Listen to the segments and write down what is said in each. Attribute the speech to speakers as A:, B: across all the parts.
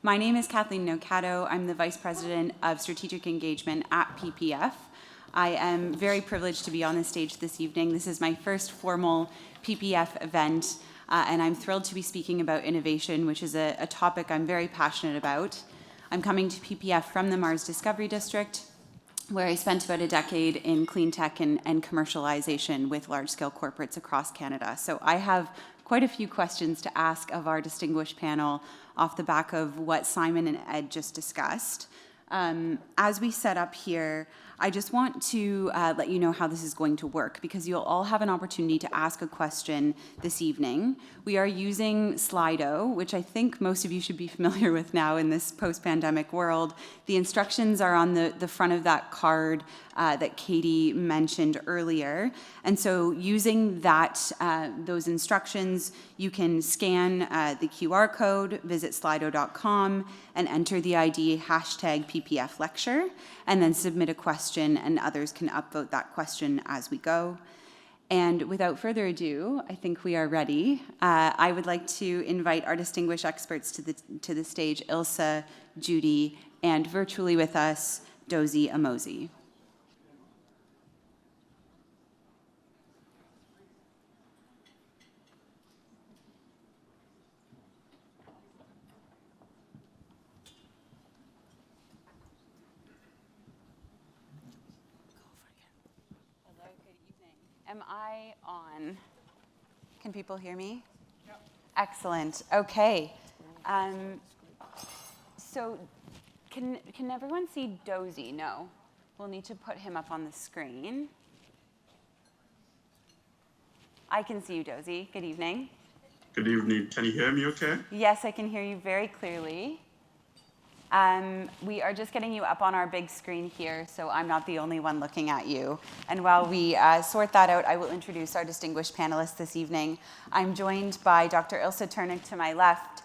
A: My name is Kathleen Gnocato. I'm the Vice President of Strategic Engagement at PPF. I am very privileged to be on the stage this evening. This is my first formal PPF event, and I'm thrilled to be speaking about innovation, which is a topic I'm very passionate about. I'm coming to PPF from the Mars Discovery District, where I spent about a decade in clean tech and commercialization with large-scale corporates across Canada. So I have quite a few questions to ask of our distinguished panel off the back of what Simon and Ed just discussed. As we set up here, I just want to let you know how this is going to work, because you'll all have an opportunity to ask a question this evening. We are using Slido, which I think most of you should be familiar with now in this post-pandemic world. The instructions are on the front of that card that Katie mentioned earlier. And so using those instructions, you can scan the QR code, visit slido.com, and enter the ID #PPFlecture, and then submit a question, and others can upvote that question as we go. And without further ado, I think we are ready. I would like to invite our distinguished experts to the stage, Ilse, Judy, and virtually with us, Dozie, Amuzie. Am I on? Can people hear me? Yep. Excellent. Okay. So can everyone see Dozie? No. We'll need to put him up on the screen. I can see you, Dozie. Good evening.
B: Good evening. Can you hear me okay?
A: Yes, I can hear you very clearly. We are just getting you up on our big screen here, so I'm not the only one looking at you. And while we sort that out, I will introduce our distinguished panelists this evening. I'm joined by Dr. Ilse Treurnicht to my left,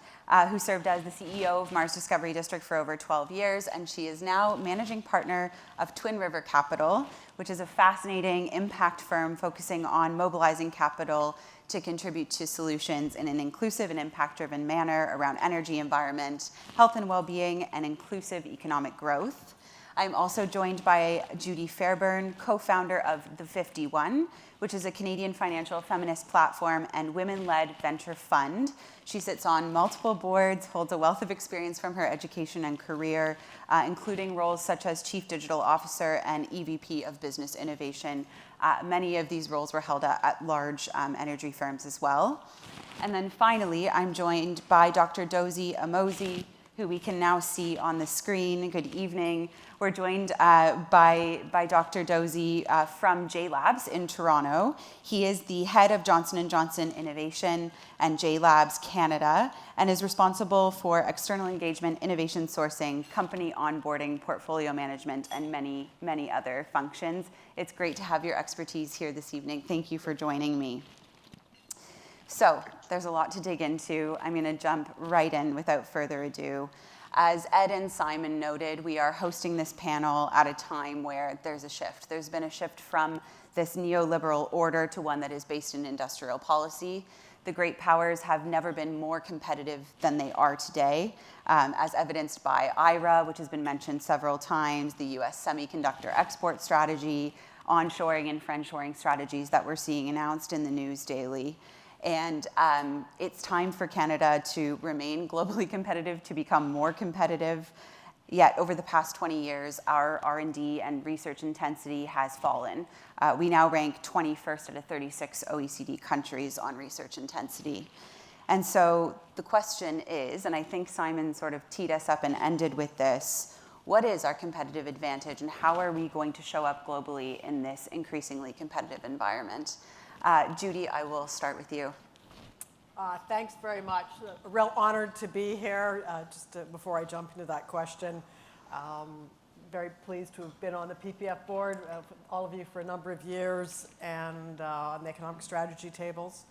A: who served as the CEO of Mars Discovery District for over 12 years, and she is now managing partner of TwinRiver Capital, which is a fascinating impact firm focusing on mobilizing capital to contribute to solutions in an inclusive and impact-driven manner around energy, environment, health and well-being, and inclusive economic growth. I'm also joined by Judy Fairburn, co-founder of The 51, which is a Canadian financial feminist platform and women-led venture fund. She sits on multiple boards, holds a wealth of experience from her education and career, including roles such as Chief Digital Officer and EVP of Business Innovation. Many of these roles were held at large energy firms as well. And then finally, I'm joined by Dr. Dozie Amuzie, who we can now see on the screen. Good evening. We're joined by Dr. Dozie from JLABS in Toronto. He is the head of Johnson & Johnson Innovation and JLABS Canada, and is responsible for external engagement, innovation sourcing, company onboarding, portfolio management, and many, many other functions. It's great to have your expertise here this evening. Thank you for joining me. So there's a lot to dig into. I'm going to jump right in without further ado. As Ed and Simon noted, we are hosting this panel at a time where there's a shift. There's been a shift from this neoliberal order to one that is based in industrial policy. The great powers have never been more competitive than they are today, as evidenced by IRA, which has been mentioned several times, the US semiconductor export strategy, onshoring and friendshoring strategies that we're seeing announced in the news daily. And it's time for Canada to remain globally competitive, to become more competitive. Yet over the past 20 years, our R&D and research intensity has fallen. We now rank 21st out of 36 OECD countries on research intensity. And so the question is, and I think Simon sort of teed us up and ended with this, what is our competitive advantage, and how are we going to show up globally in this increasingly competitive environment? Judy, I will start with you.
C: Thanks very much. A real honor to be here. Before I jump into that question, very pleased to have been on the PPF board, all of you for a number of years, and on the economic strategy tables.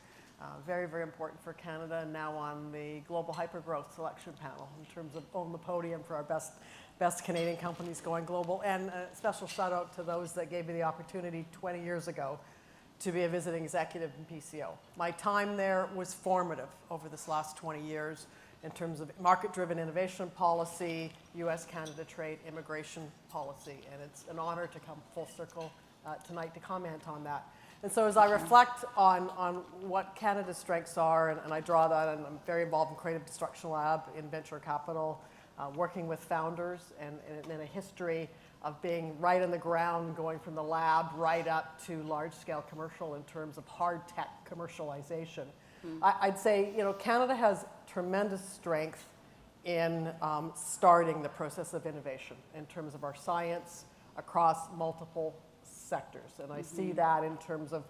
C: Very, very important for Canada, and now on the Global Hypergrowth Selection Panel in terms of on the podium for our best Canadian companies going global. And a special shout out to those that gave me the opportunity 20 years ago to be a visiting executive in PCO. My time there was formative over this last 20 years in terms of market-driven innovation policy, U.S.-Canada trade, immigration policy. And it's an honor to come full circle tonight to comment on that. And so as I reflect on what Canada's strengths are, and I draw that, and I'm very involved in Creative Destruction Lab in venture capital, working with founders, and a history of being right on the ground, going from the lab right up to large-scale commercial in terms of hard tech commercialization. I'd say, Canada has tremendous strength in starting the process of innovation in terms of our science across multiple sectors. And I see that in terms of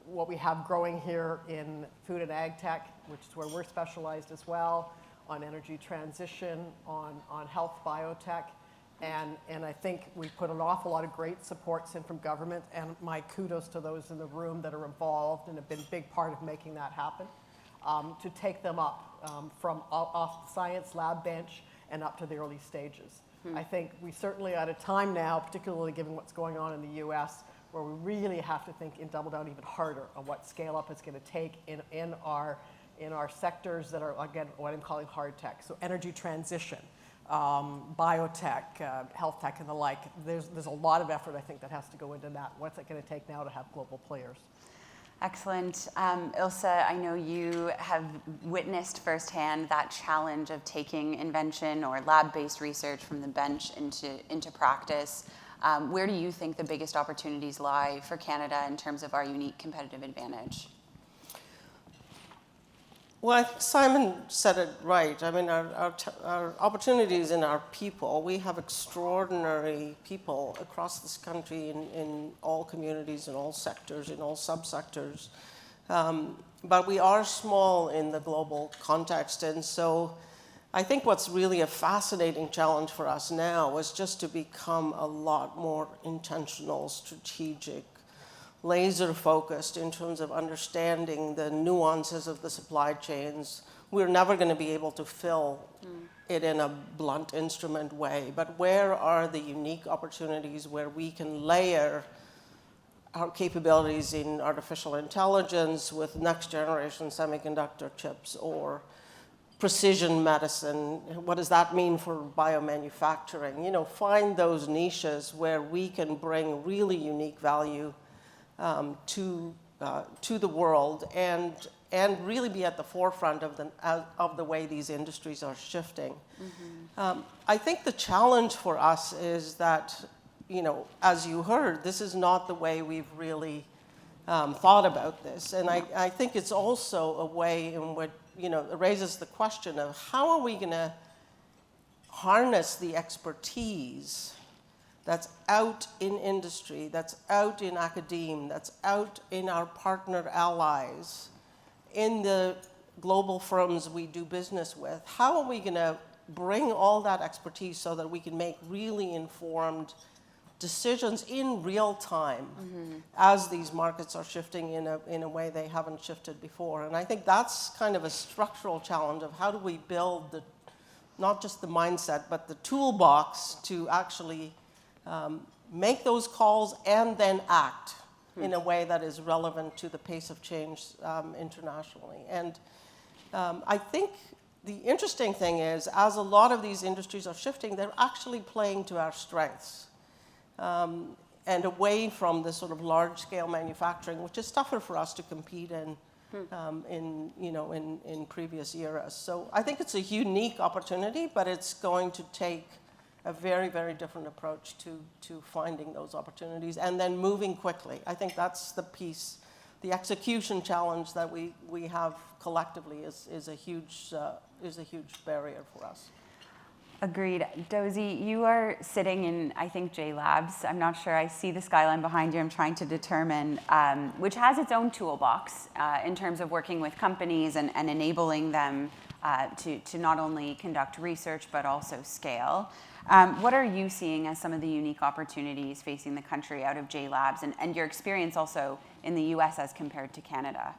C: what we have growing here in food and ag tech, which is where we're specialized as well, on energy transition, on health biotech. And I think we put an awful lot of great supports in from government, and my kudos to those in the room that are involved and have been a big part of making that happen, to take them up from off the science lab bench and up to the early stages. I think we certainly at a time now, particularly given what's going on in the US, where we really have to think and double down even harder on what scale up it's going to take in our sectors that are, again, what I'm calling hard tech. So energy transition, biotech, health tech, and the like. There's a lot of effort, I think, that has to go into that. What's it going to take now to have global players?
A: Excellent. Ilse, I know you have witnessed firsthand that challenge of taking invention or lab-based research from the bench into practice. Where do you think the biggest opportunities lie for Canada in terms of our unique competitive advantage?
D: Well, I think Simon said it right. I mean, our opportunities in our people. We have extraordinary people across this country in all communities, in all sectors, in all subsectors. But we are small in the global context. And so I think what's really a fascinating challenge for us now is just to become a lot more intentional, strategic, laser-focused in terms of understanding the nuances of the supply chains. We're never going to be able to fill it in a blunt instrument way, but where are the unique opportunities where we can layer our capabilities in artificial intelligence with next-generation semiconductor chips or precision medicine? What does that mean for biomanufacturing? Find those niches where we can bring really unique value to the world and really be at the forefront of the way these industries are shifting. I think the challenge for us is that, as you heard, this is not the way we've really thought about this. And I think it's also a way in which, it raises the question of how are we going to harness the expertise that's out in industry, that's out in academia, that's out in our partner allies, in the global firms we do business with. How are we going to bring all that expertise so that we can make really informed decisions in real time as these markets are shifting in a way they haven't shifted before? And I think that's kind of a structural challenge of how do we build not just the mindset, but the toolbox to actually make those calls and then act in a way that is relevant to the pace of change internationally. And I think the interesting thing is, as a lot of these industries are shifting, they're actually playing to our strengths and away from this sort of large-scale manufacturing, which is tougher for us to compete in previous eras. So I think it's a unique opportunity, but it's going to take a very, very different approach to finding those opportunities and then moving quickly. I think that's the piece. The execution challenge that we have collectively is a huge barrier for us.
A: Agreed. Dozie, you are sitting in, I think, JLABS. I'm not sure. I see the skyline behind you. I'm trying to determine, which has its own toolbox in terms of working with companies and enabling them to not only conduct research, but also scale. What are you seeing as some of the unique opportunities facing the country out of JLABS and your experience also in the US as compared to Canada?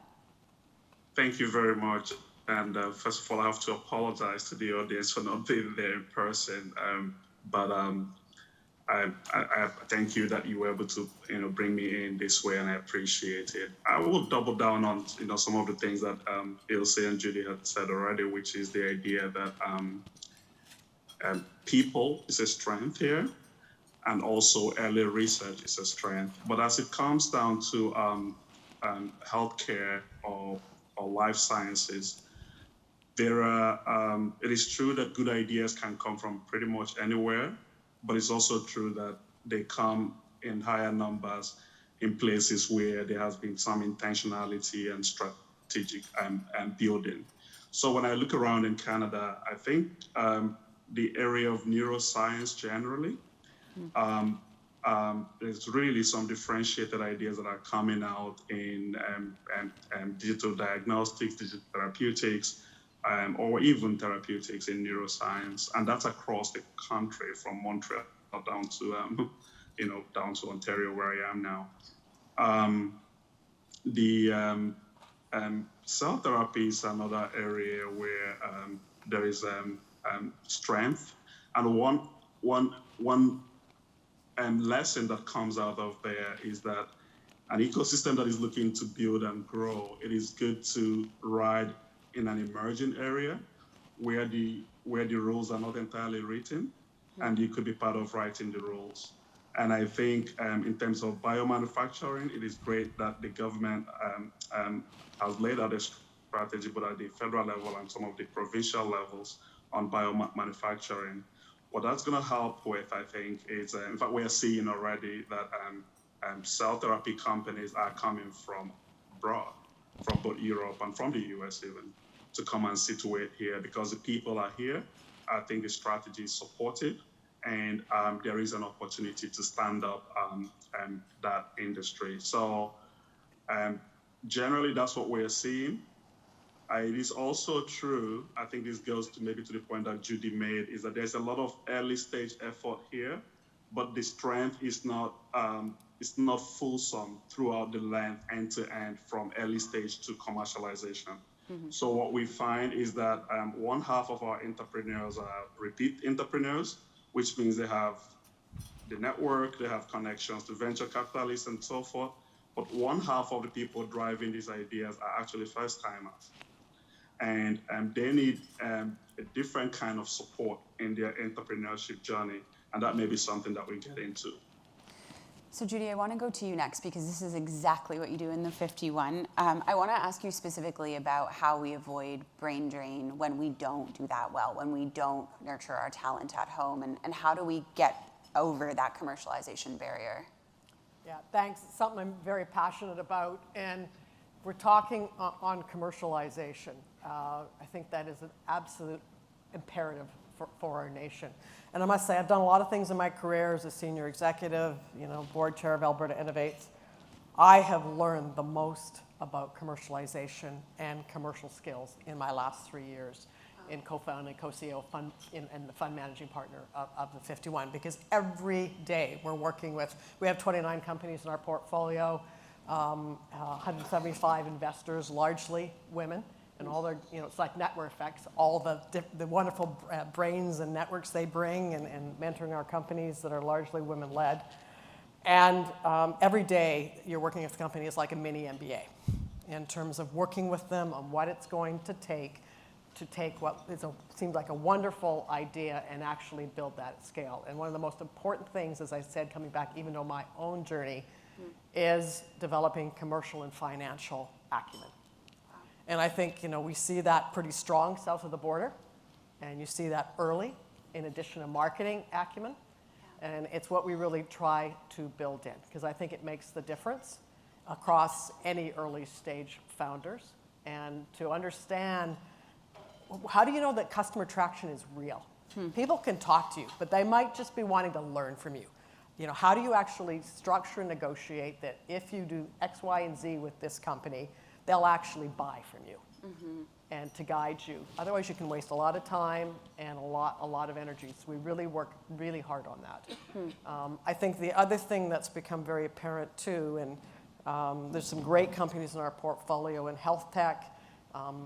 B: Thank you very much. And first of all, I have to apologize to the audience for not being there in person. But I thank you that you were able to, bring me in this way, and I appreciate it. I will double down on, some of the things that Ilse and Judy had said already, which is the idea that people is a strength here, and also early research is a strength. But as it comes down to healthcare or life sciences, it is true that good ideas can come from pretty much anywhere, but it's also true that they come in higher numbers in places where there has been some intentionality and strategic building. So when I look around in Canada, I think the area of neuroscience generally, there's really some differentiated ideas that are coming out in digital diagnostics, digital therapeutics, or even therapeutics in neuroscience, and that's across the country from Montreal down to down to Ontario, where I am now. The cell therapy is another area where there is strength, and one lesson that comes out of there is that an ecosystem that is looking to build and grow, it is good to ride in an emerging area where the rules are not entirely written, and you could be part of writing the rules. And I think in terms of biomanufacturing, it is great that the government has laid out a strategy, but at the federal level and some of the provincial levels on biomanufacturing. What that's going to help with, I think, is, in fact, we are seeing already that cell therapy companies are coming from abroad, from both Europe and from the US even, to come and situate here because the people are here. I think the strategy is supported, and there is an opportunity to stand up that industry. So generally, that's what we're seeing. It is also true, I think this goes to maybe to the point that Judy made, is that there's a lot of early stage effort here, but the strength is not fulsome throughout the length, end to end, from early stage to commercialization. So what we find is that one half of our entrepreneurs are repeat entrepreneurs, which means they have the network, they have connections to venture capitalists and so forth. But one half of the people driving these ideas are actually first timers. And they need a different kind of support in their entrepreneurship journey. And that may be something that we get into.
A: So Judy, I want to go to you next because this is exactly what you do in the 51. I want to ask you specifically about how we avoid brain drain when we don't do that well, when we don't nurture our talent at home, and how do we get over that commercialization barrier?
C: Yeah, thanks. It's something I'm very passionate about, and we're talking on commercialization. I think that is an absolute imperative for our nation. And I must say, I've done a lot of things in my career as a senior executive, board chair of Alberta Innovates. I have learned the most about commercialization and commercial skills in my last 3 years in co-founding, co-CEO fund, and the fund managing partner of the 51, because every day we're working with, we have 29 companies in our portfolio, 175 investors, largely women, and all their, it's like network effects, all the wonderful brains and networks they bring, and mentoring our companies that are largely women-led. And every day you're working with companies like a mini MBA in terms of working with them on what it's going to take what seems like a wonderful idea and actually build that at scale. And one of the most important things, as I said, coming back even though my own journey, is developing commercial and financial acumen. And I think, we see that pretty strong south of the border, and you see that early, in addition to marketing acumen. And it's what we really try to build in, because I think it makes the difference across any early stage founders. And to understand, how do you know that customer traction is real? People can talk to you, but they might just be wanting to learn from you. How do you actually structure and negotiate that if you do X, Y, and Z with this company, they'll actually buy from you and to guide you. Otherwise, you can waste a lot of time and a lot of energy. So we really work really hard on that. I think the other thing that's become very apparent too, and there's some great companies in our portfolio in health tech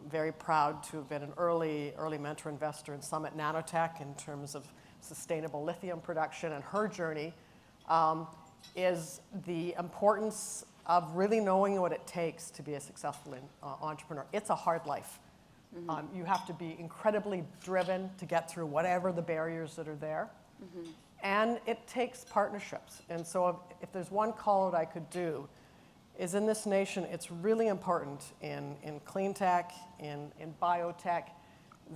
C: Very proud to have been an early mentor investor in Summit Nanotech in terms of sustainable lithium production, and her journey is the importance of really knowing what it takes to be a successful entrepreneur. It's a hard life. You have to be incredibly driven to get through whatever the barriers that are there. And it takes partnerships. And so if there's one call out I could do, is in this nation, it's really important in clean tech, in biotech,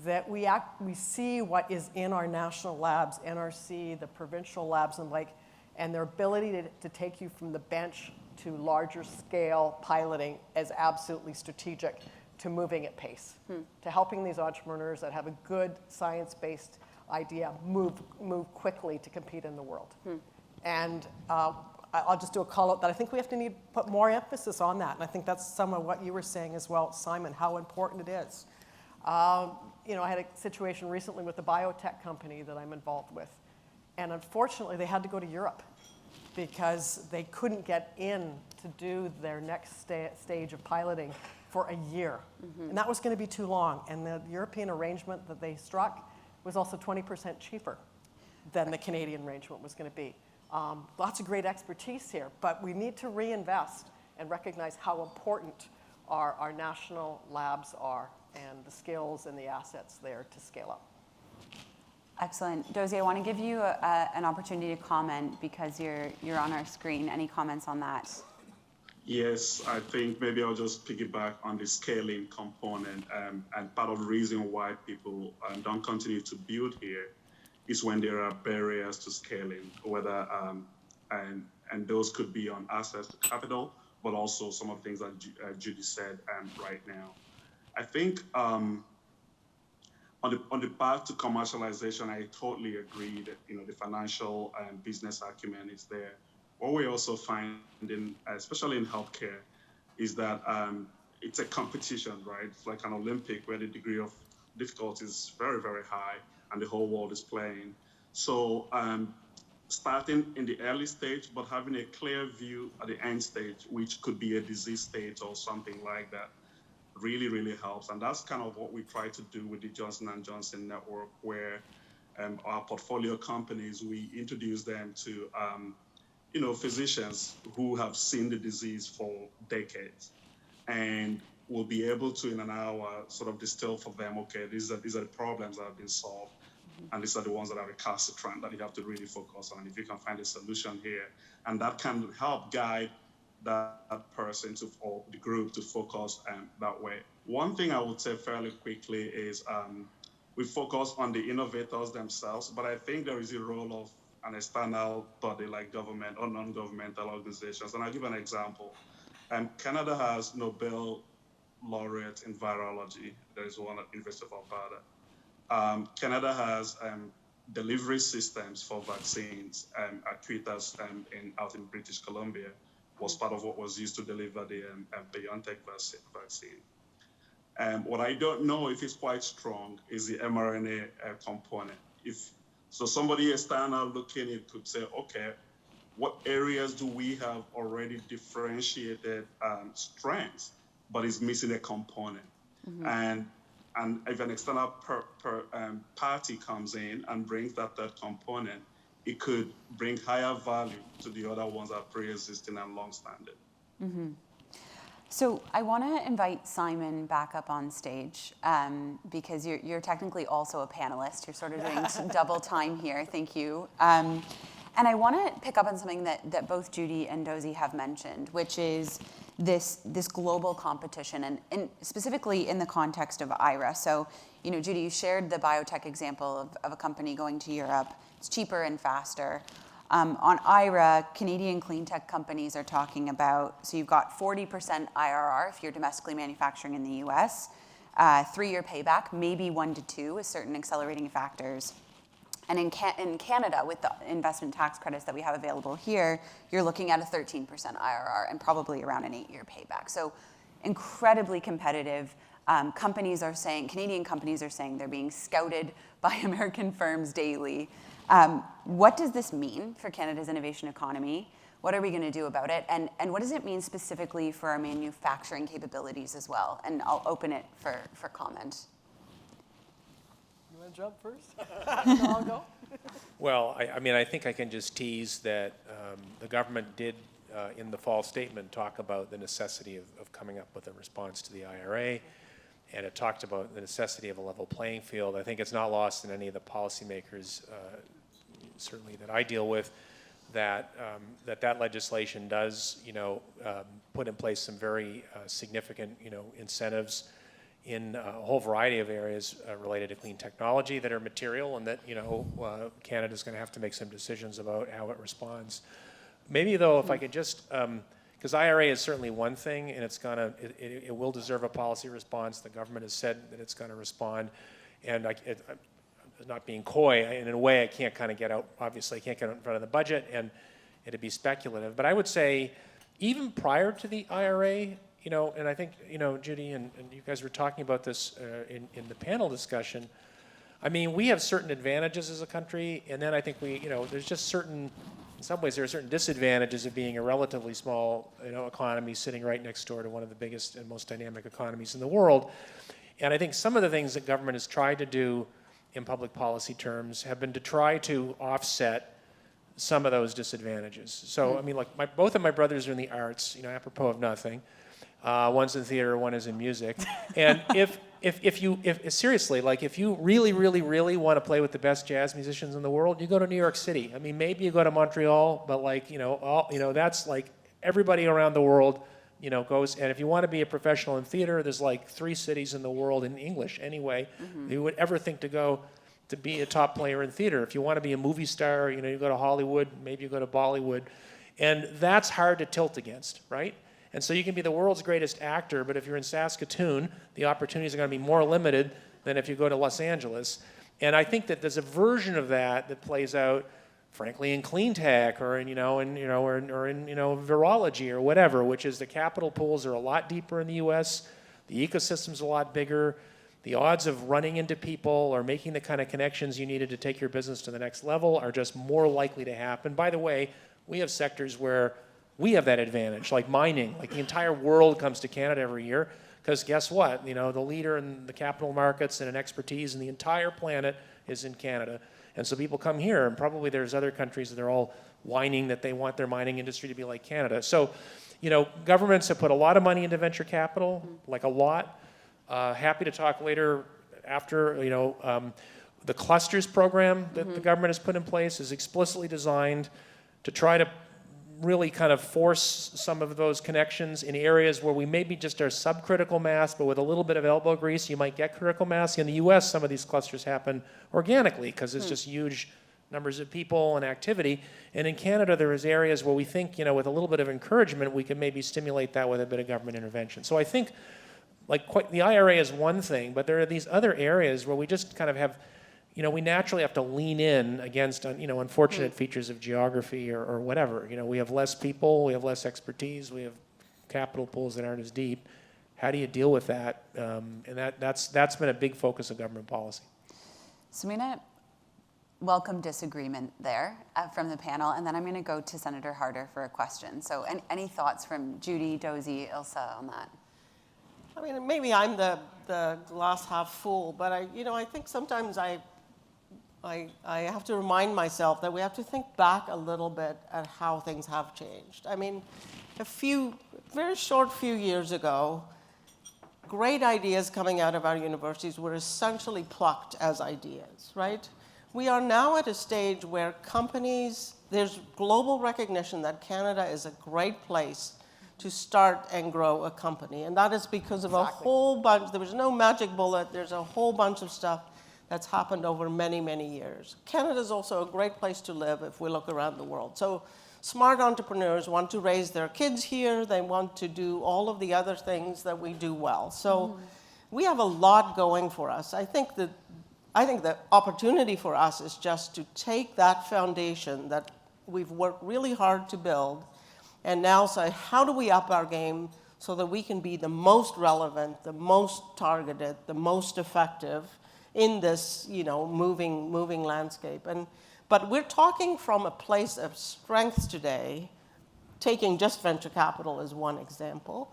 C: that we see what is in our national labs, NRC, the provincial labs and like, and their ability to take you from the bench to larger scale piloting is absolutely strategic to moving at pace, to helping these entrepreneurs that have a good science-based idea move quickly to compete in the world. And I'll just do a call out that I think we have to put more emphasis on that. And I think that's some of what you were saying as well, Simon, how important it is. You know, I had a situation recently with a biotech company that I'm involved with. And unfortunately, they had to go to Europe because they couldn't get in to do their next stage of piloting for a year. And that was going to be too long. And the European arrangement that they struck was also 20% cheaper than the Canadian arrangement was going to be. Lots of great expertise here, but we need to reinvest and recognize how important our national labs are and the skills and the assets there to scale up.
A: Excellent. Dozie, I want to give you an opportunity to comment because you're on our screen. Any comments on that?
B: Yes, I think maybe I'll just piggyback on the scaling component. And part of the reason why people don't continue to build here is when there are barriers to scaling, whether and those could be on access to capital, but also some of the things that Judy said right now. I think on the path to commercialization, I totally agree that the financial and business acumen is there. What we also find, especially in healthcare, is that it's a competition, right? It's like an Olympic where the degree of difficulty is very, very high and the whole world is playing. So starting in the early stage, but having a clear view at the end stage, which could be a disease state or something like that, really, really helps. And that's kind of what we try to do with the Johnson & Johnson network, where our portfolio companies, we introduce them to physicians who have seen the disease for decades, and will be able to, in an hour, sort of distill for them, okay, these are the problems that have been solved, and these are the ones that are recalcitrant that you have to really focus on. If you can find a solution here, and that can help guide that person or the group to focus that way. One thing I would say fairly quickly is we focus on the innovators themselves, but I think there is a role of an external body like government or non-governmental organizations. And I'll give an example. Canada has Nobel laureates in virology. There is one at University of Alberta. Canada has delivery systems for vaccines. Acuitas out in British Columbia was part of what was used to deliver the BioNTech vaccine. What I don't know if it's quite strong is the mRNA component. So somebody external looking, it could say, okay, what areas do we have already differentiated strengths, but is missing a component? And if an external party comes in and brings that component, it could bring higher value to the other ones that are pre-existing and long-standing.
A: So I want to invite Simon back up on stage because you're technically also a panelist. You're sort of doing double time here. Thank you. And I want to pick up on something that both Judy and Dozie have mentioned, which is this global competition, and specifically in the context of IRA. So, Judy, you shared the biotech example of a company going to Europe. It's cheaper and faster. On IRA, Canadian clean tech companies are talking about, so you've got 40% IRR if you're domestically manufacturing in the US, 3-year payback, maybe 1 to 2 with certain accelerating factors. And in Canada, with the investment tax credits that we have available here, you're looking at a 13% IRR and probably around an 8-year payback. So incredibly competitive. Canadian companies are saying they're being scouted by American firms daily. What does this mean for Canada's innovation economy? What are we going to do about it? And what does it mean specifically for our manufacturing capabilities as well? And I'll open it for comment.
C: You want to jump first? No, I'll go.
E: Well, I mean, I think I can just tease that the government did, in the fall statement, talk about the necessity of coming up with a response to the IRA, and it talked about the necessity of a level playing field. I think it's not lost in any of the policymakers, certainly that I deal with, that that legislation does, put in place some very significant, incentives in a whole variety of areas related to clean technology that are material, and that Canada's going to have to make some decisions about how it responds. Maybe though, if I could just, because IRA is certainly one thing, and it will deserve a policy response. The government has said that it's going to respond, and I'm not being coy. In a way, I can't kind of get out. Obviously, I can't get out in front of the budget, and it'd be speculative. But I would say, even prior to the IRA. And I think, Judy and you guys were talking about this in the panel discussion. I mean, we have certain advantages as a country, and then I think there's just in some ways, there are certain disadvantages of being a relatively small, economy sitting right next door to one of the biggest and most dynamic economies in the world. And I think some of the things that government has tried to do in public policy terms have been to try to offset some of those disadvantages. So, I mean, like both of my brothers are in the arts, apropos of nothing. One's in theater, one is in music. And if seriously, like if you really, really, really want to play with the best jazz musicians in the world, you go to New York City. I mean, maybe you go to Montreal, but that's like everybody around the world, goes. And if you want to be a professional in theater, there's like 3 cities in the world in English anyway, you would ever think to go to be a top player in theater. If you want to be a movie star, you go to Hollywood, maybe you go to Bollywood. And that's hard to tilt against, right? And so you can be the world's greatest actor, but if you're in Saskatoon, the opportunities are going to be more limited than if you go to Los Angeles. And I think that there's a version of that plays out, frankly, in clean tech or in virology or whatever, which is the capital pools are a lot deeper in the U.S. The ecosystem's a lot bigger. The odds of running into people or making the kind of connections you needed to take your business to the next level are just more likely to happen. By the way, we have sectors where we have that advantage, like mining. Like the entire world comes to Canada every year because guess what? The leader in the capital markets and in expertise in the entire planet is in Canada. And so people come here, and probably there's other countries that are all whining that they want their mining industry to be like Canada. So, governments have put a lot of money into venture capital, like a lot. Happy to talk later after, the clusters program that the government has put in place is explicitly designed to try to really kind of force some of those connections in areas where we maybe just are subcritical mass, but with a little bit of elbow grease, you might get critical mass. In the US, some of these clusters happen organically because it's just huge numbers of people and activity. And in Canada, there is areas where we think, with a little bit of encouragement, we can maybe stimulate that with a bit of government intervention. So I think the IRA is one thing, but there are these other areas where we just kind of have, we naturally have to lean in against, unfortunate features of geography or whatever. We have less people, we have less expertise, we have capital pools that aren't as deep. How do you deal with that? And that's been a big focus of government policy. So
A: I'm going to welcome disagreement there from the panel, and then I'm going to go to Senator Harder for a question. So any thoughts from Judy, Dozie, Ilse on that?
D: I mean, maybe I'm the glass half full, but I think sometimes I have to remind myself that we have to think back a little bit at how things have changed. I mean, very short few years ago, great ideas coming out of our universities were essentially plucked as ideas, right? We are now at a stage where there's global recognition that Canada is a great place to start and grow a company. And that is because of a whole bunch, there was no magic bullet, there's a whole bunch of stuff that's happened over many, many years. Canada is also a great place to live if we look around the world. So smart entrepreneurs want to raise their kids here, they want to do all of the other things that we do well. So we have a lot going for us. I think the opportunity for us is just to take that foundation that we've worked really hard to build and now say, how do we up our game so that we can be the most relevant, the most targeted, the most effective in this, moving landscape. But we're talking from a place of strength today taking just venture capital as one example.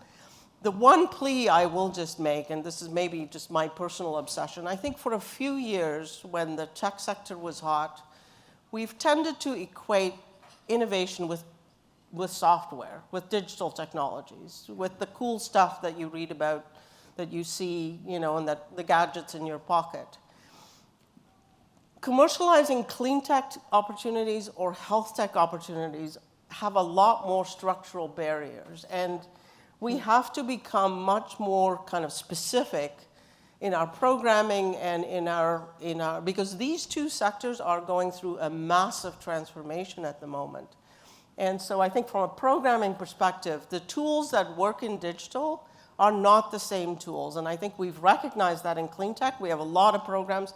D: The one plea I will just make, and this is maybe just my personal obsession, I think for a few years when the tech sector was hot, we've tended to equate innovation with software, with digital technologies, with the cool stuff that you read about, that you see, and that the gadgets in your pocket. Commercializing clean tech opportunities or health tech opportunities have a lot more structural barriers, and we have to become much more kind of specific in our programming and in our because these two sectors are going through a massive transformation at the moment. And so I think from a programming perspective, the tools that work in digital are not the same tools. And I think we've recognized that in clean tech. We have a lot of programs,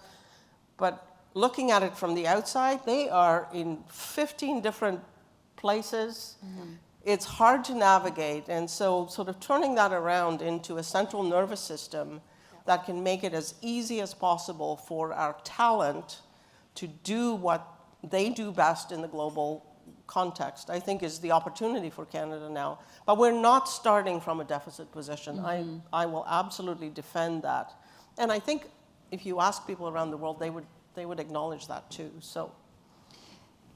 D: but looking at it from the outside, they are in 15 different places. Mm-hmm. It's hard to navigate. And so sort of turning that around into a central nervous system that can make it as easy as possible for our talent to do what they do best in the global context, I think, is the opportunity for Canada now. But we're not starting from a deficit position. Mm-hmm. I will absolutely defend that. And I think if you ask people around the world, they would acknowledge that too. So,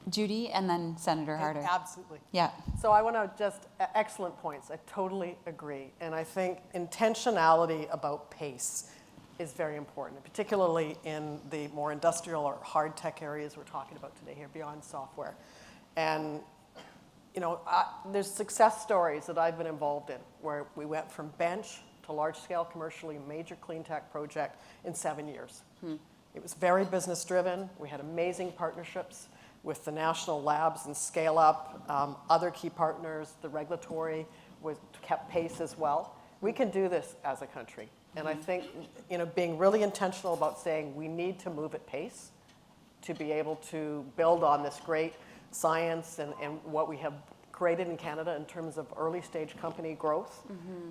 A: Judy, and then Senator Harder.
C: Absolutely.
A: Yeah.
C: So I want to just, excellent points. I totally agree. And I think intentionality about pace is very important, particularly in the more industrial or hard tech areas we're talking about today here, beyond software. And, there's success stories that I've been involved in where we went from bench to large-scale commercially major clean tech project in 7 years. It was very business-driven. We had amazing partnerships with the national labs and scale-up, other key partners. The regulatory kept pace as well. We can do this as a country. And I think, being really intentional about saying we need to move at pace to be able to build on this great science and what we have created in Canada in terms of early-stage company growth,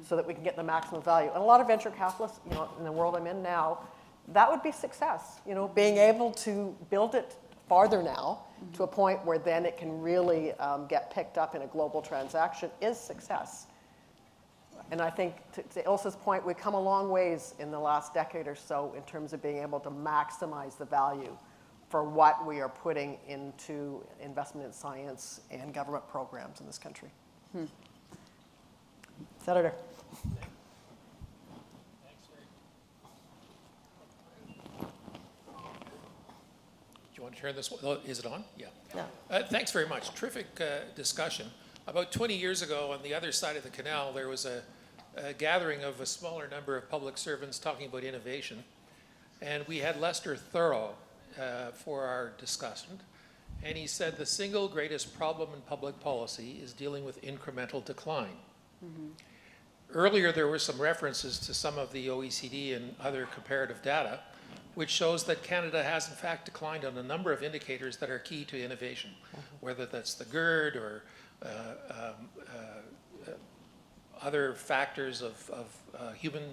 C: so that we can get the maximum value. And a lot of venture capitalists, in the world I'm in now, that would be success. Being able to build it farther now to a point where then it can really get picked up in a global transaction is success. And I think, to Ilse's point, we've come a long ways in the last decade or so in terms of being able to maximize the value for what we are putting into investment in science and government programs in this country. Senator.
F: Do you want to turn this one? Oh, is it on? Yeah.
D: Yeah.
F: Thanks very much. Terrific discussion. About 20 years ago, on the other side of the canal, there was a gathering of a smaller number of public servants talking about innovation. And we had Lester Thurrow for our discussion. And he said the single greatest problem in public policy is dealing with incremental decline. Earlier, there were some references to some of the OECD and other comparative data, which shows that Canada has in fact declined on a number of indicators that are key to innovation, whether that's the GERD or other factors of human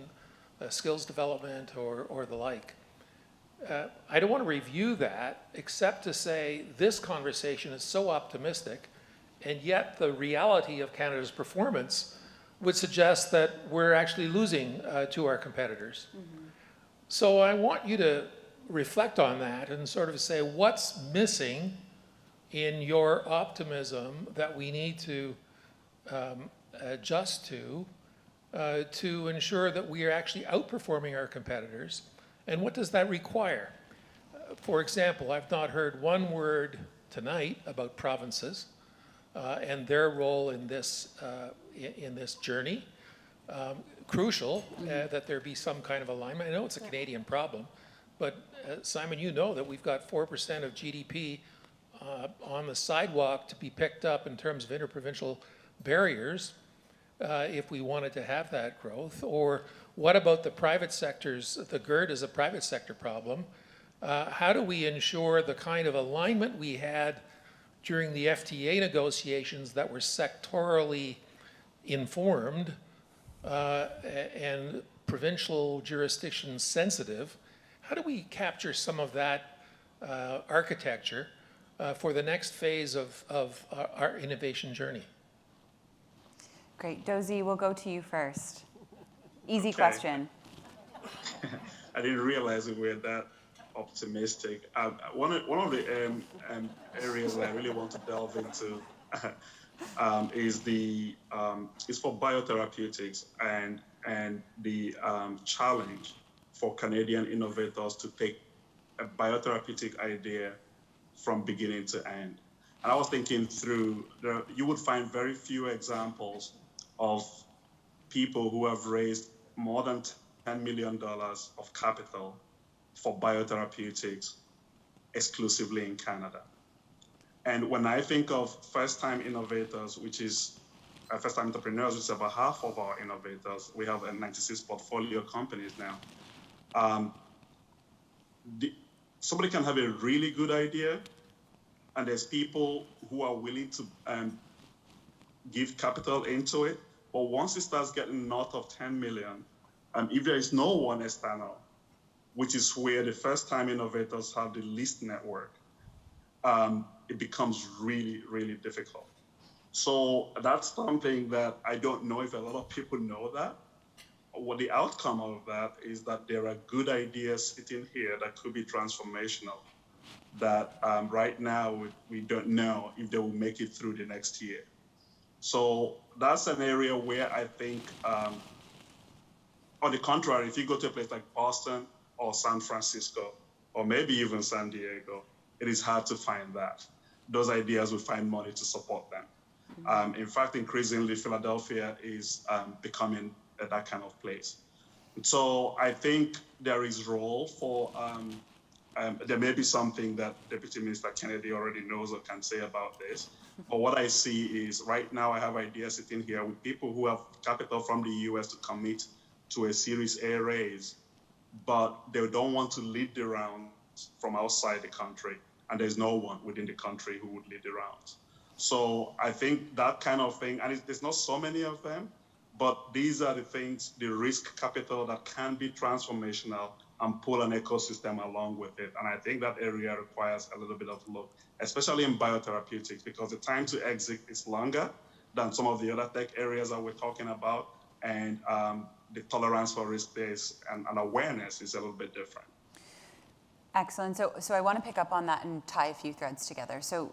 F: skills development or the like. I don't want to review that except to say this conversation is so optimistic, and yet the reality of Canada's performance would suggest that we're actually losing to our competitors. So I want you to reflect on that and sort of say what's missing in your optimism that we need to adjust to ensure that we are actually outperforming our competitors, and what does that require? For example, I've not heard one word tonight about provinces and their role in this journey. Crucial that there be some kind of alignment. I know it's a Canadian problem, but Simon, you know that we've got 4% of GDP on the sidewalk to be picked up in terms of interprovincial barriers if we wanted to have that growth. Or what about the private sectors? The GERD is a private sector problem. How do we ensure the kind of alignment we had during the FTA negotiations that were sectorally informed and provincial jurisdiction sensitive? How do we capture some of that architecture for the next phase of our innovation journey?
A: Great. Dozie, we'll go to you first. Easy
B: Okay.
A: question.
B: I didn't realize we were that optimistic. One of the areas that I really want to delve into is for biotherapeutics and the challenge for Canadian innovators to take a biotherapeutic idea from beginning to end. And I was thinking through, you would find very few examples of people who have raised more than $10 million of capital for biotherapeutics exclusively in Canada. And when I think of first-time innovators, which is first-time entrepreneurs, which is about half of our innovators, we have 96 portfolio companies now. Somebody can have a really good idea, and there's people who are willing to give capital into it. But once it starts getting north of 10 million, if there is no one external, which is where the first-time innovators have the least network, it becomes really, really difficult. So that's something that I don't know if a lot of people know that. What the outcome of that is that there are good ideas sitting here that could be transformational, that right now we don't know if they will make it through the next year. So that's an area where I think, on the contrary, if you go to a place like Boston or San Francisco, or maybe even San Diego, it is hard to find that. Those ideas will find money to support them. In fact, increasingly, Philadelphia is becoming that kind of place. So I think there is role for, there may be something that Deputy Minister Kennedy already knows or can say about this. But what I see is right now I have ideas sitting here with people who have capital from the US to commit to a Series A raise, but they don't want to lead the rounds from outside the country. And there's no one within the country who would lead the rounds. So I think that kind of thing, and there's not so many of them, but these are the things, the risk capital that can be transformational and pull an ecosystem along with it. And I think that area requires a little bit of look, especially in biotherapeutics, because the time to exit is longer than some of the other tech areas that we're talking about. And the tolerance for risk based and awareness is a little bit different.
A: Excellent. So I want to pick up on that and tie a few threads together. So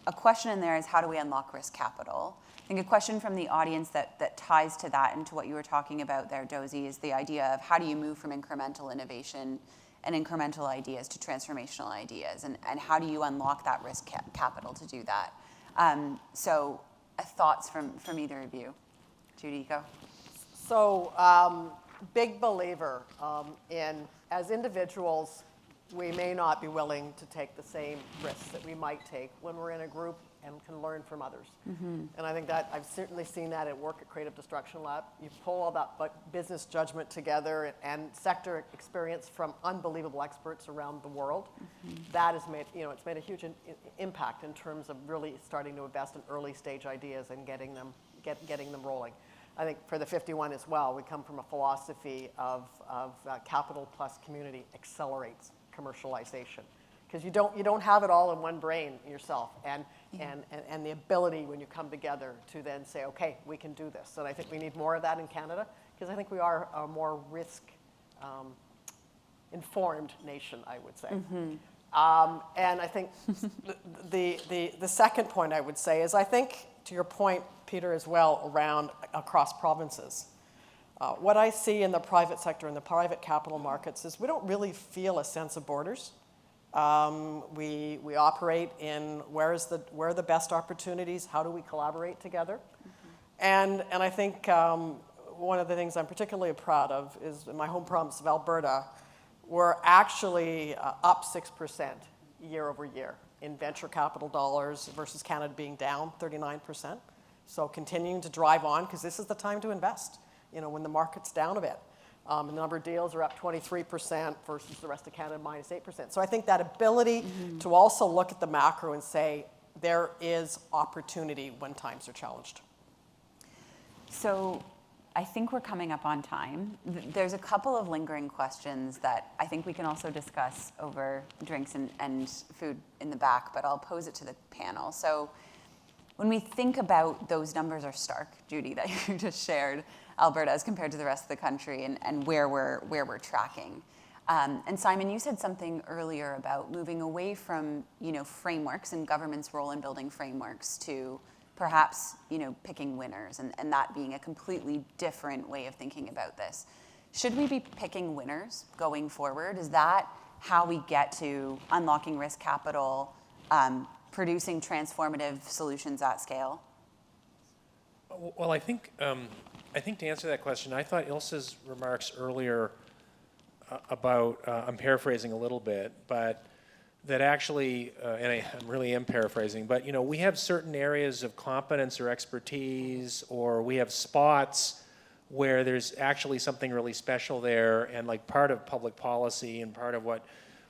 A: a question in there is, how do we unlock risk capital? I think a question from the audience that ties to that and to what you were talking about there, Dozie, is the idea of how do you move from incremental innovation and incremental ideas to transformational ideas, and how do you unlock that risk capital to do that? So thoughts from either of you. Judy, go.
C: So big believer in, as individuals, we may not be willing to take the same risks that we might take when we're in a group and can learn from others. And I think that I've certainly seen that at work at Creative Destruction Lab. You pull all that business judgment together and sector experience from unbelievable experts around the world. That has made, it's made a huge impact in terms of really starting to invest in early stage ideas and getting them rolling. I think for the 51 as well, we come from a philosophy of capital plus community accelerates commercialization, because you don't have it all in one brain yourself, and the ability when you come together to then say, okay, we can do this. And I think we need more of that in Canada, because I think we are a more risk informed nation, I would say. And I think the second point I would say is, I think to your point, Peter, as well, around across provinces. What I see in the private sector, in the private capital markets, is we don't really feel a sense of borders. We operate in where are the best opportunities, how do we collaborate together? And I think one of the things I'm particularly proud of is in my home province of Alberta, we're actually up 6% year over year in venture capital dollars versus Canada being down 39%. So continuing to drive on, because this is the time to invest, when the market's down a bit. The number of deals are up 23% versus the rest of Canada minus 8%. So I think that ability to also look at the macro and say there is opportunity when times are challenged.
A: So I think we're coming up on time. There's a couple of lingering questions that I think we can also discuss over drinks and food in the back, but I'll pose it to the panel. So when we think about those numbers are stark, Judy, that you just shared, Alberta, as compared to the rest of the country and where we're tracking. And Simon, you said something earlier about moving away from, frameworks and government's role in building frameworks to perhaps, picking winners and that being a completely different way of thinking about this. Should we be picking winners going forward? Is that how we get to unlocking risk capital, producing transformative solutions at scale?
E: Well, I think to answer that question, I thought Ilse's remarks earlier about, I'm paraphrasing a little bit, but that actually, and I'm really am paraphrasing, but we have certain areas of competence or expertise, or we have spots where there's actually something really special there, and like part of public policy and part of what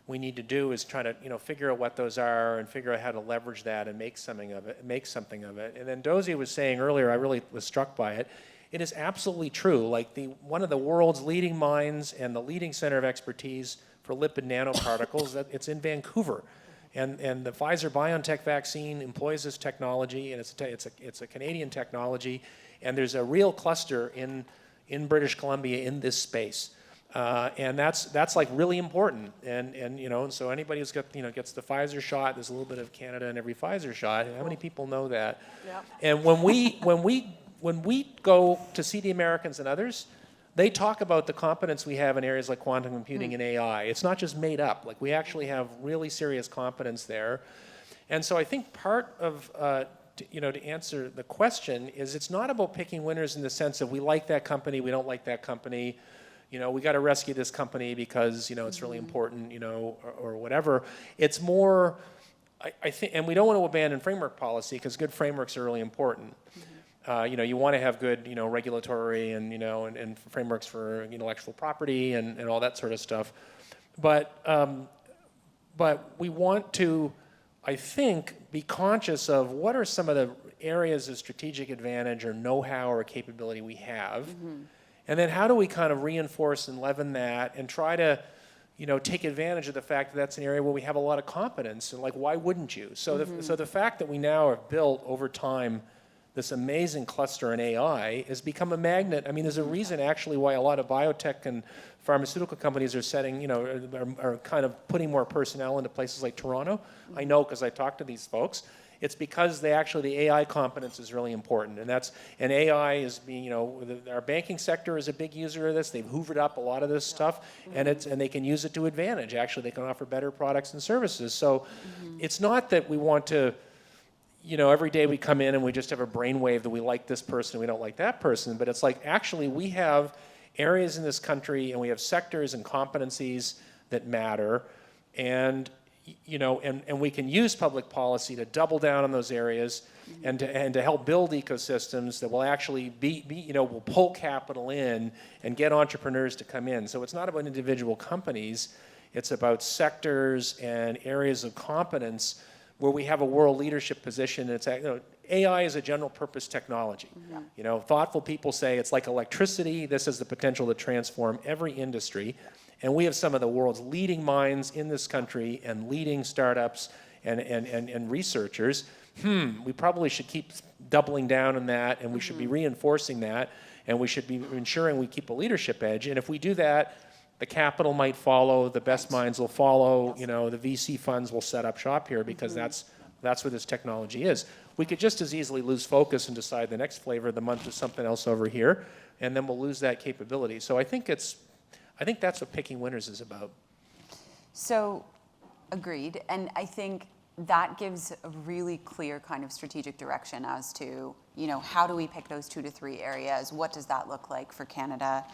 E: we need to do is try to figure out what those are and figure out how to leverage that and make something of it. And then Dozie was saying earlier, I really was struck by it. It is absolutely true. Like one of the world's leading minds and the leading center of expertise for lipid nanoparticles, it's in Vancouver. And the Pfizer-BioNTech vaccine employs this technology, and it's a Canadian technology, and there's a real cluster in British Columbia in this space. And that's like really important. And so anybody who's got gets the Pfizer shot, there's a little bit of Canada in every Pfizer shot. How many people know that? Yep. And when we go to see the Americans and others, they talk about the competence we have in areas like quantum computing and AI. It's not just made up. Like, we actually have really serious competence there. And so I think part of, to answer the question is, it's not about picking winners in the sense of we like that company, we don't like that company. We got to rescue this company because, it's really important, or whatever. It's more, I think, and we don't want to abandon framework policy because good frameworks are really important. You want to have good, regulatory and frameworks for intellectual property and all that sort of stuff. But we want to, I think, be conscious of what are some of the areas of strategic advantage or know-how or capability we have. And then how do we kind of reinforce and leaven that and try to, take advantage of the fact that that's an area where we have a lot of competence, and like, why wouldn't you? So the fact that we now have built over time this amazing cluster in AI has become a magnet. I mean, there's a reason actually why a lot of biotech and pharmaceutical companies are setting, are kind of putting more personnel into places like Toronto. I know because I talked to these folks. It's because the AI competence is really important, and AI is being, our banking sector is a big user of this. They've hoovered up a lot of this stuff, and they can use it to advantage. Actually, they can offer better products and services. So, it's not that we want to, every day we come in and we just have a brainwave that we like this person, we don't like that person. But it's like, actually, we have areas in this country and we have sectors and competencies that matter, and we can use public policy to double down on those areas and to help build ecosystems that will actually will pull capital in and get entrepreneurs to come in. So it's not about individual companies, it's about sectors and areas of competence where we have a world leadership position. It's AI is a general purpose technology. Thoughtful people say it's like electricity. This has the potential to transform every industry. And we have some of the world's leading minds in this country and leading startups and researchers. We probably should keep doubling down on that, and we should be reinforcing that, and we should be ensuring we keep a leadership edge. And if we do that, the capital might follow, the best minds will follow, the VC funds will set up shop here because that's where this technology is. We could just as easily lose focus and decide the next flavor of the month is something else over here, and then we'll lose that capability. So I think that's what picking winners is about.
A: So, agreed. And I think that gives a really clear kind of strategic direction as to, how do we pick those 2 to 3 areas? What does that look like for Canada?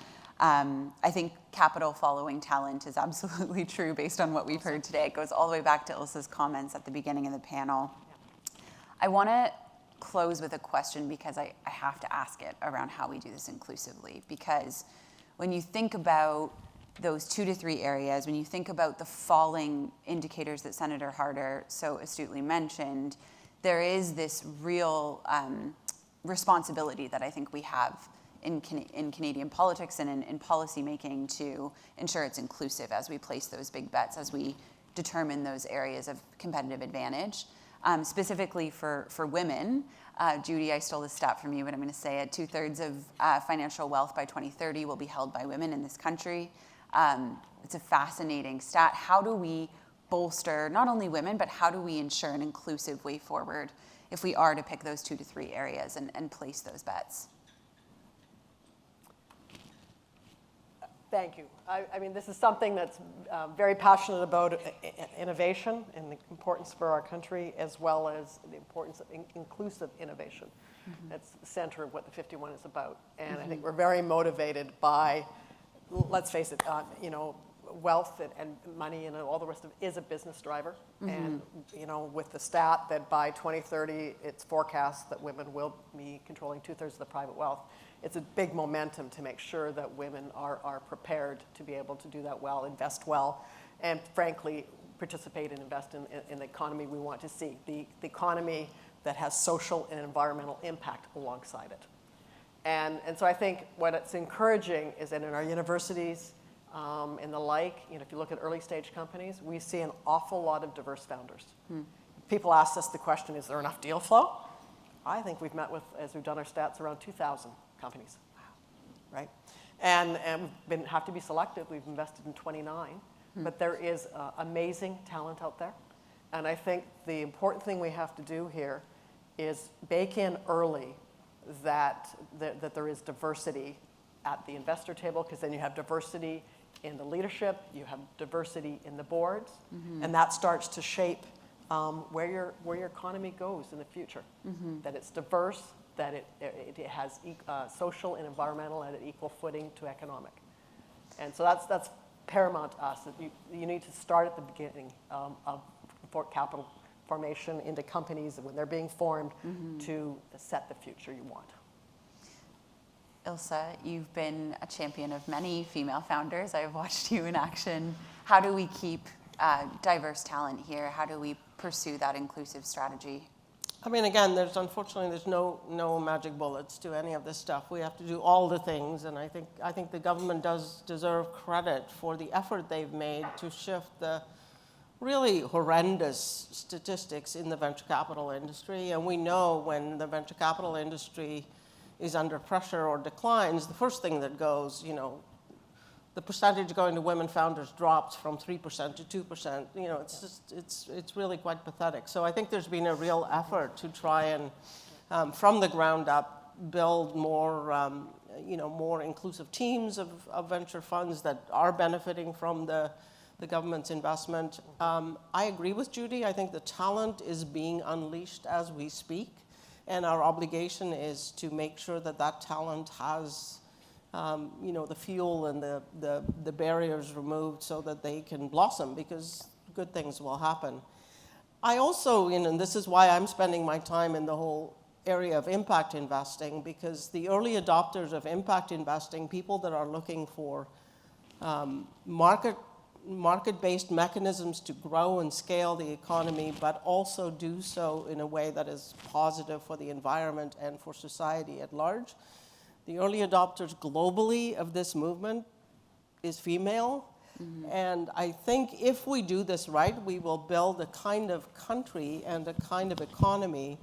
A: I think capital following talent is absolutely true based on what we've heard today. It goes all the way back to Ilse's comments at the beginning of the panel. I want to close with a question because I have to ask it around how we do this inclusively. Because when you think about those 2 to 3 areas, when you think about the falling indicators that Senator Harder so astutely mentioned, there is this real responsibility that I think we have in Canadian politics and in policy making to ensure it's inclusive as we place those big bets, as we determine those areas of competitive advantage. specifically for women. Judy, I stole this stat from you, but I'm going to say it. 2/3 of financial wealth by 2030 will be held by women in this country. It's a fascinating stat. How do we bolster not only women, but how do we ensure an inclusive way forward if we are to pick those 2 to 3 areas and place those bets?
C: Thank you. I mean, this is something that's very passionate about innovation and the importance for our country, as well as the importance of inclusive innovation. That's the center of what the 51 is about. And I think we're very motivated by, let's face it, you know, wealth and money and all the rest of it is a business driver. And, you know, with the stat that by 2030, it's forecast that women will be controlling 2/3 of the private wealth, it's a big momentum to make sure that women are prepared to be able to do that well, invest well, and frankly, participate and invest in the economy we want to see, the economy that has social and environmental impact alongside it. And so I think what it's encouraging is that in our universities and the like, you know, if you look at early stage companies, we see an awful lot of diverse founders. People ask us the question, is there enough deal flow? I think we've met with, as we've done our stats, around 2,000 companies, right? And we have to be selective. We've invested in 29, but there is amazing talent out there. And I think the important thing we have to do here is bake in early that there is diversity at the investor table, because then you have diversity in the leadership, you have diversity in the boards, and that starts to shape where your economy goes in the future. That it's diverse, that it has social and environmental at an equal footing to economic. And so that's paramount to us. That you need to start at the beginning of capital formation into companies when they're being formed to set the future you want.
A: Ilse, you've been a champion of many female founders. I have watched you in action. How do we keep diverse talent here? How do we pursue that inclusive strategy?
D: I mean, again, unfortunately there's no magic bullets to any of this stuff. We have to do all the things, and I think the government does deserve credit for the effort they've made to shift the really horrendous statistics in the venture capital industry. And we know when the venture capital industry is under pressure or declines, the first thing that goes, you know, the percentage going to women founders drops from 3% to 2%. You know, it's really quite pathetic. So I think there's been a real effort to try and, from the ground up, build more, more inclusive teams of venture funds that are benefiting from the government's investment. I agree with Judy. I think the talent is being unleashed as we speak, and our obligation is to make sure that that talent has the fuel and the barriers removed so that they can blossom, because good things will happen. I also, and this is why I'm spending my time in the whole area of impact investing, because the early adopters of impact investing, people that are looking for market-based mechanisms to grow and scale the economy, but also do so in a way that is positive for the environment and for society at large. The early adopters globally of this movement is female. And I think if we do this right, we will build a kind of country and a kind of economy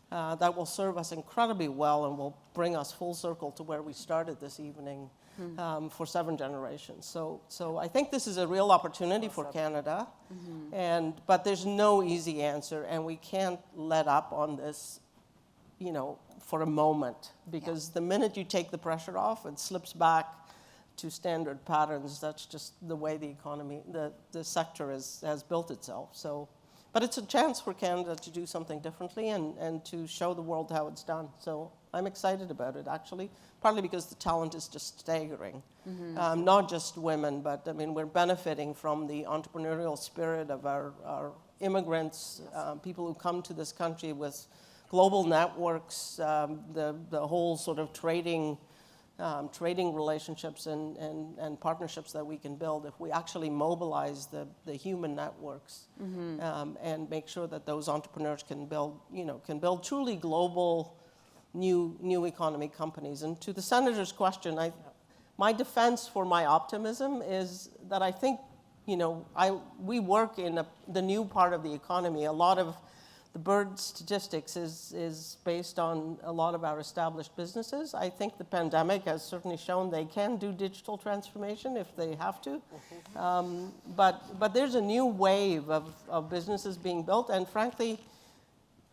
D: that will serve us incredibly well and will bring us full circle to where we started this evening for 7 generations. So I think this is a real opportunity for Canada, but there's no easy answer, and we can't let up on this, for a moment, because the minute you take the pressure off, it slips back to standard patterns. That's just the way the economy, the sector has built itself. So, but it's a chance for Canada to do something differently and to show the world how it's done. So I'm excited about it, actually, partly because the talent is just staggering. Not just women, but I mean, we're benefiting from the entrepreneurial spirit of our immigrants, people who come to this country with global networks, the whole sort of trading relationships and partnerships that we can build if we actually mobilize the human networks and make sure that those entrepreneurs can build truly global new economy companies. And to the senator's question, my defense for my optimism is that I think we work in the new part of the economy. A lot of the bird statistics is based on a lot of our established businesses. I think the pandemic has certainly shown they can do digital transformation if they have to. But there's a new wave of businesses being built, and frankly,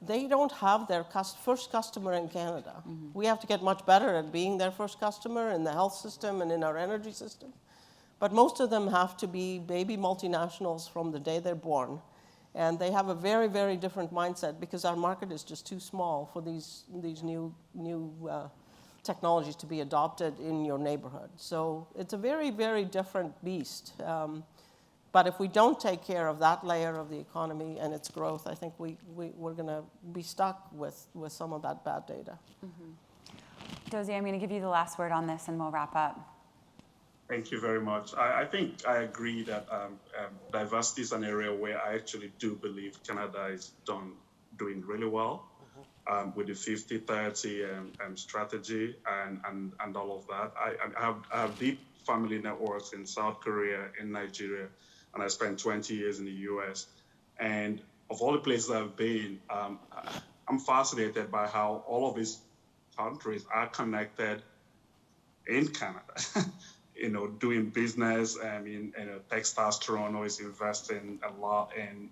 D: they don't have their first customer in Canada. We have to get much better at being their first customer in the health system and in our energy system. But most of them have to be baby multinationals from the day they're born. And they have a very, very different mindset because our market is just too small for these new technologies to be adopted in your neighborhood. So it's a very, very different beast. But if we don't take care of that layer of the economy and its growth, I think we're going to be stuck with some of that bad data.
A: Dozie, I'm going to give you the last word on this and we'll wrap up.
B: Thank you very much. I think I agree that diversity is an area where I actually do believe Canada is doing really well with the 50-30 strategy and all of that. I have deep family networks in South Korea, in Nigeria, and I spent 20 years in the US. And of all the places I've been, I'm fascinated by how all of these countries are connected in Canada. Doing business. I mean, Texas, Toronto is investing a lot in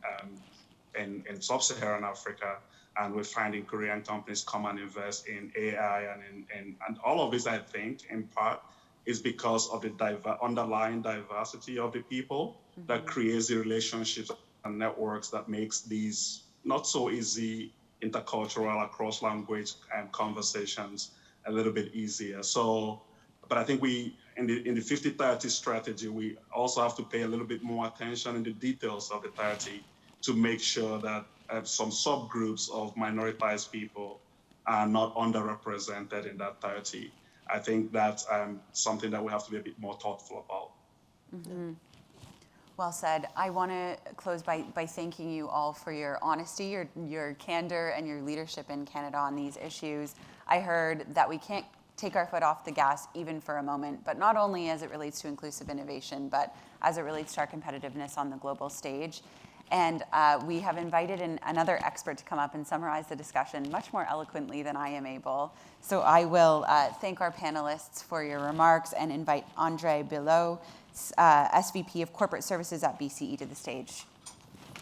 B: sub-Saharan Africa, and we're finding Korean companies come and invest in AI, and all of this, I think, in part, is because of the underlying diversity of the people that creates the relationships and networks that makes these not so easy intercultural across language and conversations a little bit easier. So, but I think in the 50-30 strategy, we also have to pay a little bit more attention in the details of the 30 to make sure that some subgroups of minoritized people are not underrepresented in that 30. I think that's something that we have to be a bit more thoughtful about.
A: Well said. I want to close by thanking you all for your honesty, your candor, and your leadership in Canada on these issues. I heard that we can't take our foot off the gas even for a moment, but not only as it relates to inclusive innovation, but as it relates to our competitiveness on the global stage. And we have invited another expert to come up and summarize the discussion much more eloquently than I am able. So I will thank our panelists for your remarks and invite Andre Bilot, SVP of Corporate Services at BCE, to the stage.